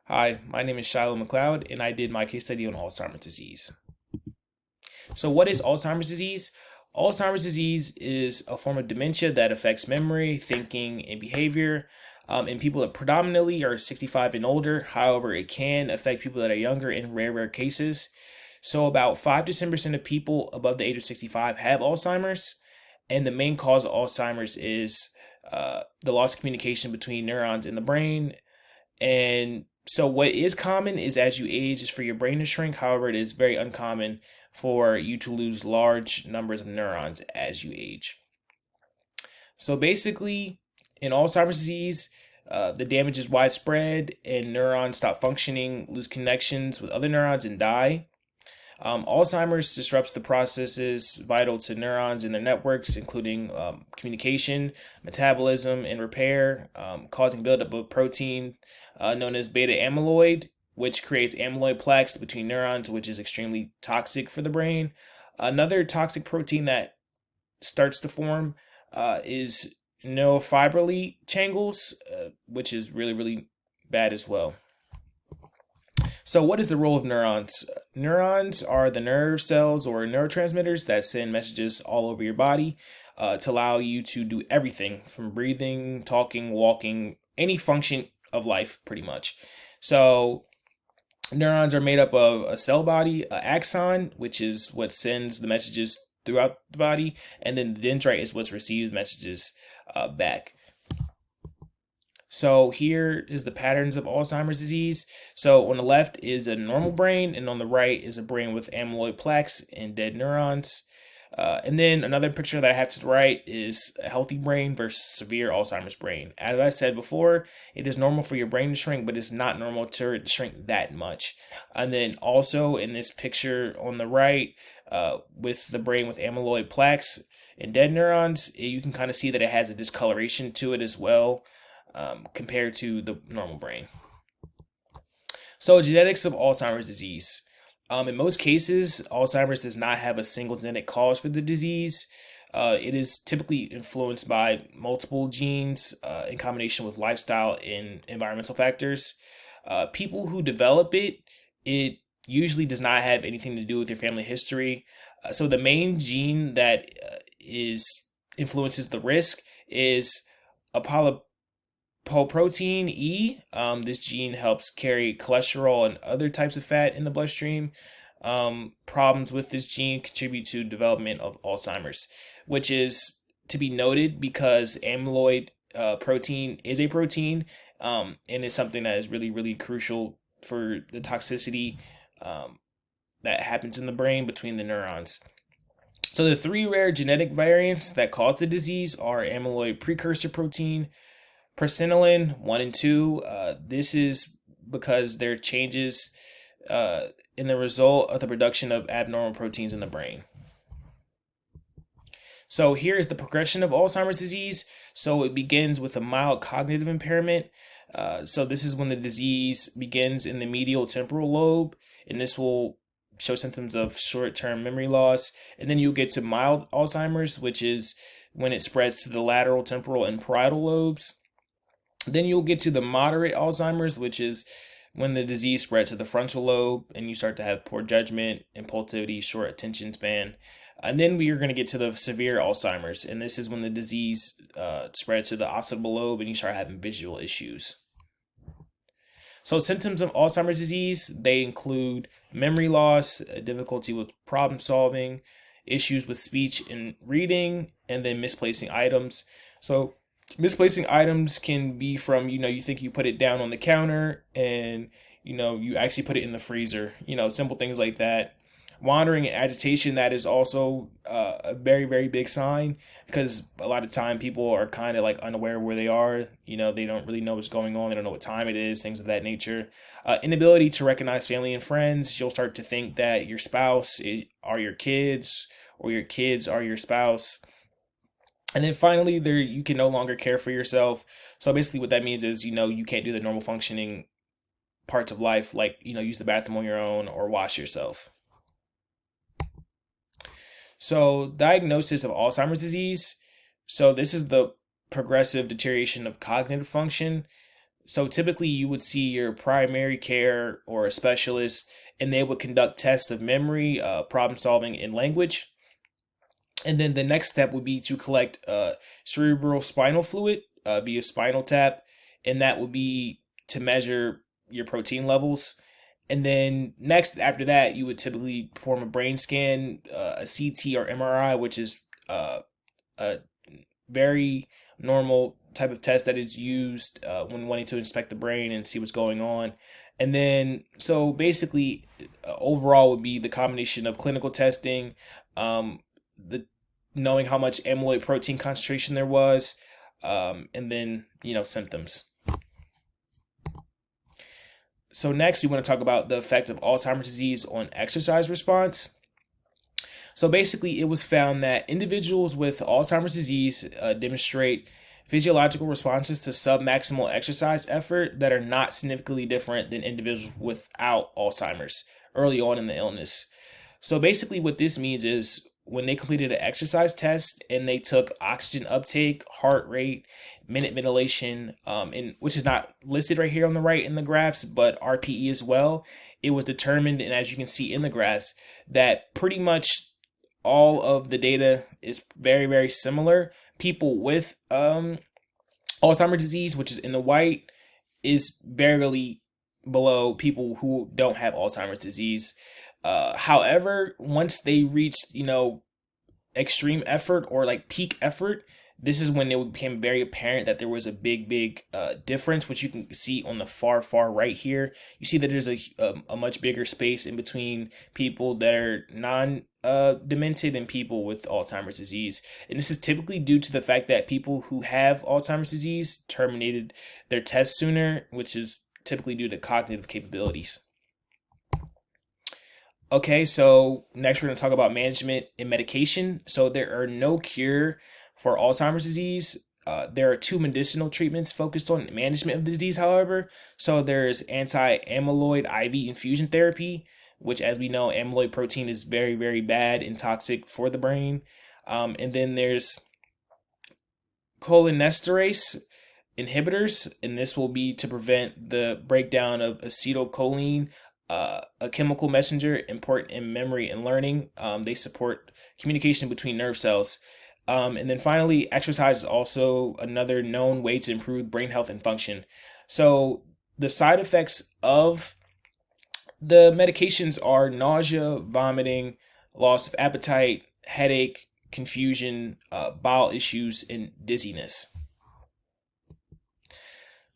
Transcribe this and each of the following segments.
Hi, my name is Shiloh McLeod, and I did my case study on Alzheimer's disease. So, what is Alzheimer's disease? Alzheimer's disease is a form of dementia that affects memory, thinking, and behavior in people that predominantly are 65 and older. However, it can affect people that are younger in rare cases. So, about 5 to 10% of people above the age of 65 have Alzheimer's, and the main cause of Alzheimer's is the loss of communication between neurons in the brain. And so, what is common is as you age, is for your brain to shrink. However, it is very uncommon for you to lose large numbers of neurons as you age. So, basically, in Alzheimer's disease, the damage is widespread and neurons stop functioning, lose connections with other neurons, and die. Alzheimer's disrupts the processes vital to neurons and their networks, including communication, metabolism, and repair, causing buildup of protein known as beta amyloid, which creates amyloid plaques between neurons, which is extremely toxic for the brain. Another toxic protein that starts to form is neurofibrillary tangles, which is really bad as well. So, what is the role of neurons? Neurons are the nerve cells or neurotransmitters that send messages all over your body to allow you to do everything from breathing, talking, walking, any function of life, pretty much. So, neurons are made up of a cell body, an axon, which is what sends the messages throughout the body, and then the dendrite is what receives messages back. So here is the patterns of Alzheimer's disease. So on the left is a normal brain, and on the right is a brain with amyloid plaques and dead neurons. And then another picture that I have to the right is a healthy brain versus severe Alzheimer's brain. As I said before, it is normal for your brain to shrink, but it's not normal to shrink that much. And then also in this picture on the right, with the brain with amyloid plaques and dead neurons, you can kind of see that it has a discoloration to it as well. Compared to the normal brain. So, genetics of Alzheimer's disease. In most cases, Alzheimer's does not have a single genetic cause for the disease. It is typically influenced by multiple genes in combination with lifestyle and environmental factors. People who develop it usually does not have anything to do with their family history. So, the main gene that is influences the risk is apolipoprotein E. This gene helps carry cholesterol and other types of fat in the bloodstream. Problems with this gene contribute to development of Alzheimer's, which is to be noted because amyloid protein is a protein, and it's something that is really crucial for the toxicity that happens in the brain between the neurons. So the three rare genetic variants that cause the disease are amyloid precursor protein, presenilin 1 and 2. This is because there are changes in the result of the production of abnormal proteins in the brain. So here is the progression of Alzheimer's disease. So it begins with a mild cognitive impairment. So this is when the disease begins in the medial temporal lobe, and this will show symptoms of short-term memory loss. And then you'll get to mild Alzheimer's, which is when it spreads to the lateral temporal and parietal lobes. Then you'll get to the moderate Alzheimer's, which is when the disease spreads to the frontal lobe and you start to have poor judgment, impulsivity, short attention span. And then we are going to get to the severe Alzheimer's, and this is when the disease spreads to the occipital lobe and you start having visual issues. So symptoms of Alzheimer's disease, they include memory loss, difficulty with problem solving, issues with speech and reading, and then misplacing items. So misplacing items can be from, you think you put it down on the counter and, you actually put it in the freezer, simple things like that. Wandering and agitation, that is also a very big sign, because a lot of time people are kind of like unaware where they are. They don't really know what's going on. They don't know what time it is, things of that nature. Inability to recognize family and friends. You'll start to think that your spouse are your kids, or your kids are your spouse. And then finally, you can no longer care for yourself. So basically what that means is, you can't do the normal functioning parts of life, like, use the bathroom on your own or wash yourself. So diagnosis of Alzheimer's disease. So this is the progressive deterioration of cognitive function. So typically you would see your primary care or a specialist, and they would conduct tests of memory, problem solving, and language. And then the next step would be to collect cerebral spinal fluid via spinal tap, and that would be to measure your protein levels. And then next, after that, you would typically perform a brain scan, a CT or MRI, which is a very normal type of test that is used when wanting to inspect the brain and see what's going on. And then, so basically, overall would be the combination of clinical testing, the knowing how much amyloid protein concentration there was, and then, symptoms. So next, we want to talk about the effect of Alzheimer's disease on exercise response. So basically, it was found that individuals with Alzheimer's disease demonstrate physiological responses to submaximal exercise effort that are not significantly different than individuals without Alzheimer's early on in the illness. So basically, what this means is when they completed an exercise test and they took oxygen uptake, heart rate, minute ventilation, and which is not listed right here on the right in the graphs, but RPE as well, it was determined, and as you can see in the graphs, that pretty much all of the data is very, very similar. People with Alzheimer's disease, which is in the white, is barely below people who don't have Alzheimer's disease. However, once they reached, extreme effort or like peak effort, this is when it became very apparent that there was a big difference, which you can see on the far right here. You see that there's a much bigger space in between people that are demented and people with Alzheimer's disease. And this is typically due to the fact that people who have Alzheimer's disease terminated their test sooner, which is typically due to cognitive capabilities. Okay, so next we're going to talk about management and medication. So there are no cure for Alzheimer's disease. There are two medicinal treatments focused on management of the disease, however. So there's anti-amyloid IV infusion therapy, which, as we know, amyloid protein is very, very bad and toxic for the brain. And then there's cholinesterase inhibitors, and this will be to prevent the breakdown of acetylcholine, a chemical messenger important in memory and learning. They support communication between nerve cells. And then finally, exercise is also another known way to improve brain health and function. So the side effects of the medications are nausea, vomiting, loss of appetite, headache, confusion, bowel issues, and dizziness.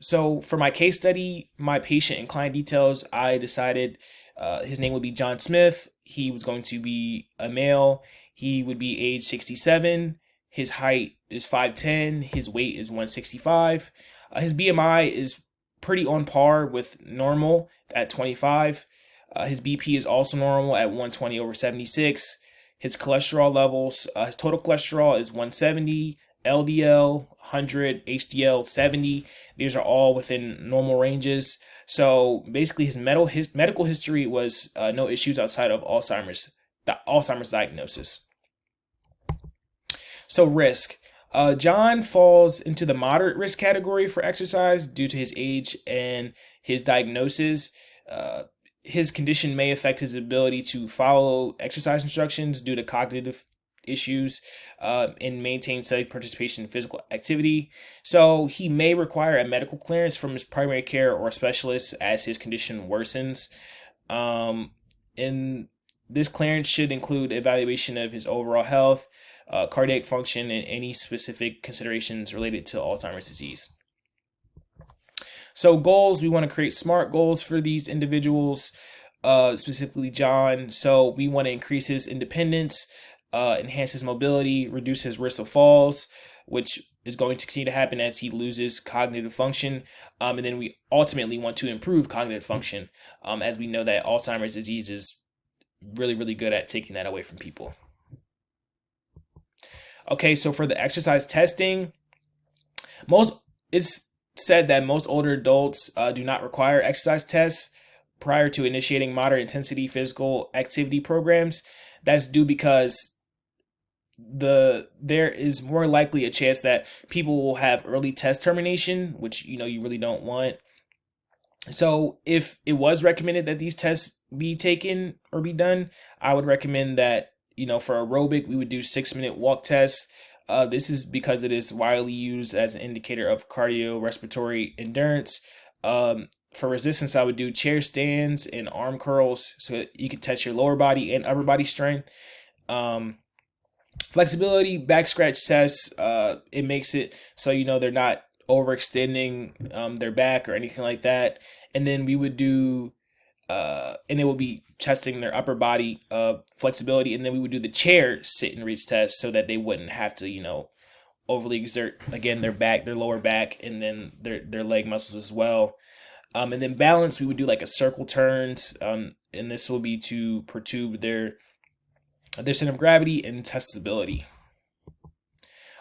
So for my case study, my patient and client details, I decided his name would be John Smith. He was going to be a male. He would be age 67. His height is 5'10". His weight is 165. His BMI is pretty on par with normal at 25. His BP is also normal at 120/76. His cholesterol levels, his total cholesterol is 170. LDL 100, HDL 70. These are all within normal ranges. So basically, his medical history was no issues outside of Alzheimer's diagnosis. So risk. John falls into the moderate risk category for exercise due to his age and his diagnosis. His condition may affect his ability to follow exercise instructions due to cognitive issues and maintain steady participation in physical activity. So he may require a medical clearance from his primary care or specialist as his condition worsens. And this clearance should include evaluation of his overall health, cardiac function, and any specific considerations related to Alzheimer's disease. So goals, we want to create SMART goals for these individuals, specifically John. So we want to increase his independence, enhance his mobility, reduce his risk of falls, which is going to continue to happen as he loses cognitive function. And then we ultimately want to improve cognitive function, as we know that Alzheimer's disease is really, really good at taking that away from people. Okay, so for the exercise testing, it's said that most older adults do not require exercise tests prior to initiating moderate intensity physical activity programs. That's due because there is more likely a chance that people will have early test termination, which you really don't want. So if it was recommended that these tests be taken or be done, I would recommend that, for aerobic, we would do 6-minute walk tests. This is because it is widely used as an indicator of cardiorespiratory endurance. For resistance, I would do chair stands and arm curls so that you can test your lower body and upper body strength. Flexibility, back scratch tests, it makes it so they're not overextending their back or anything like that. And then we would do and it would be testing their upper body flexibility, and then we would do the chair sit and reach test so that they wouldn't have to overly exert again their lower back, and then their leg muscles as well. And then balance, we would do like a circle turns, and this will be to perturb their center of gravity and test stability.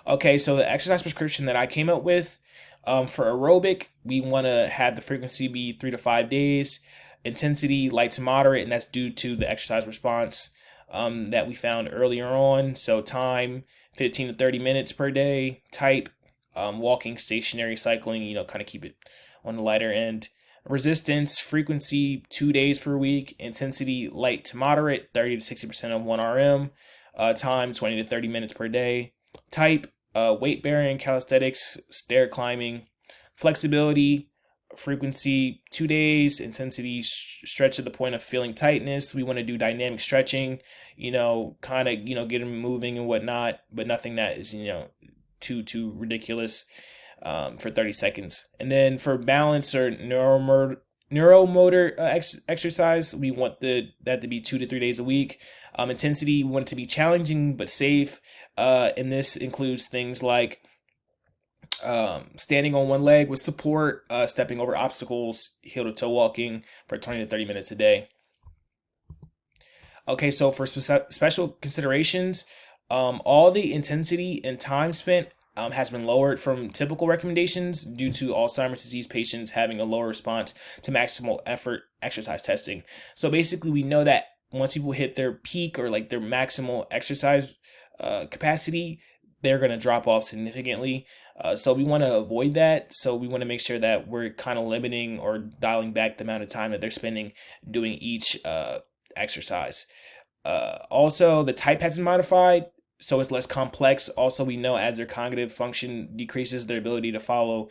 Okay, so the exercise prescription that I came up with, for aerobic, we want to have the frequency be 3 to 5 days, intensity light to moderate, and that's due to the exercise response that we found earlier on. So time 15 to 30 minutes per day. Type walking, stationary, cycling, kind of keep it on the lighter end. Resistance frequency 2 days per week. Intensity light to moderate, 30 to 60% of 1 RM. Time 20 to 30 minutes per day. Type weight bearing, calisthenics, stair climbing. Flexibility frequency 2 days. Intensity stretch to the point of feeling tightness. We want to do dynamic stretching, kind of get them moving and whatnot, but nothing that is too ridiculous, for 30 seconds. And then for balance or neuromotor exercise, we want that to be 2 to 3 days a week. Intensity, we want it to be challenging but safe, and this includes things like standing on one leg with support, stepping over obstacles, heel to toe walking for 20 to 30 minutes a day. Okay, so for special considerations, all the intensity and time spent has been lowered from typical recommendations due to Alzheimer's disease patients having a lower response to maximal effort exercise testing. So basically, we know that once people hit their peak or like their maximal exercise capacity, they're going to drop off significantly. So we want to avoid that. So we want to make sure that we're kind of limiting or dialing back the amount of time that they're spending doing each exercise. Also, the type has been modified, so it's less complex. Also, we know as their cognitive function decreases, their ability to follow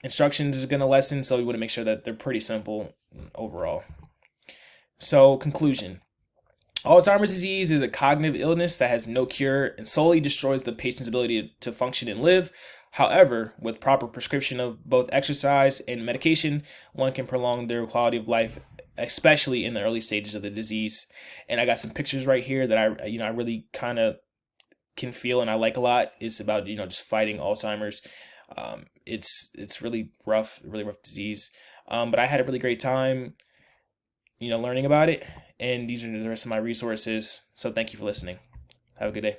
instructions is going to lessen. So we want to make sure that they're pretty simple overall. So conclusion. Alzheimer's disease is a cognitive illness that has no cure and solely destroys the patient's ability to function and live. However, with proper prescription of both exercise and medication, one can prolong their quality of life, especially in the early stages of the disease. And I got some pictures right here that I really kind of can feel and I like a lot. It's about just fighting Alzheimer's. It's really rough disease. But I had a really great time learning about it. And these are the rest of my resources. So thank you for listening. Have a good day.